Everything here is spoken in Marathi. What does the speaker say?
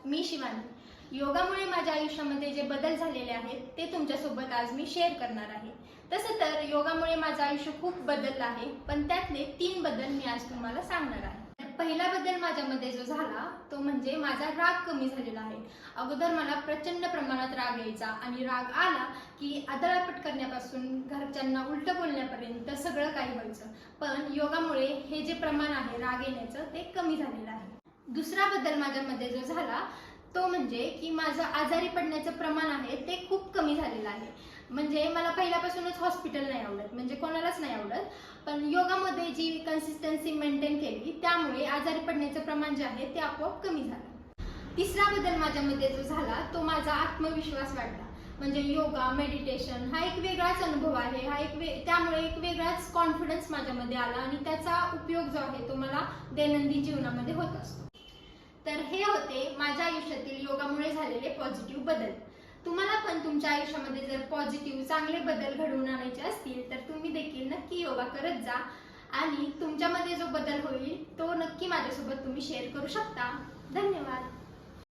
मी शिवानी। योगामुळे माझ्या आयुष्यामध्ये जे बदल झालेले आहेत ते तुमच्यासोबत आज मी शेअर करणार आहे। तसं तर योगामुळे माझं आयुष्य खूप बदललं आहे, पण त्यातले 3 बदल मी आज तुम्हाला सांगणार आहे। पहिला बदल माझ्यामध्ये जो झाला तो म्हणजे माझा राग कमी झालेला आहे। अगोदर मला प्रचंड प्रमाणात राग यायचा आणि राग आला की आदळापट करण्यापासून घरच्यांना उलट बोलण्यापर्यंत सगळं काही व्हायचं, पण योगामुळे हे जे प्रमाण आहे राग येण्याचं ते कमी झालेलं आहे। दुसरा बदल माझ्यामध्ये जो झाला तो म्हणजे की माझं आजारी पडण्याचं प्रमाण आहे ते खूप कमी झालेलं आहे। म्हणजे मला पहिल्यापासूनच हॉस्पिटल नाही आवडत, म्हणजे कोणालाच नाही आवडत, पण योगामध्ये जी कन्सिस्टन्सी मेंटेन केली त्यामुळे आजारी पडण्याचं प्रमाण जे आहे ते आपोआप कमी झालं। तिसरा बदल माझ्यामध्ये जो झाला तो माझा आत्मविश्वास वाढला। म्हणजे योगा मेडिटेशन हा एक वेगळाच अनुभव आहे, त्यामुळे एक वेगळाच कॉन्फिडन्स माझ्यामध्ये आला आणि त्याचा उपयोग जो आहे तो मला दैनंदिन जीवनामध्ये होत असतो। तर हे होते माझ्या आयुष्यातील योगामुळे झालेले पॉझिटिव्ह बदल। तुम्हाला पण तुमच्या आयुष्यामध्ये जर पॉझिटिव्ह चांगले बदल घडवून आणायचे असतील तर तुम्ही देखील नक्की योगा करत जा आणि तुमच्यामध्ये जो बदल होईल तो नक्की माझ्यासोबत तुम्ही शेअर करू शकता। धन्यवाद।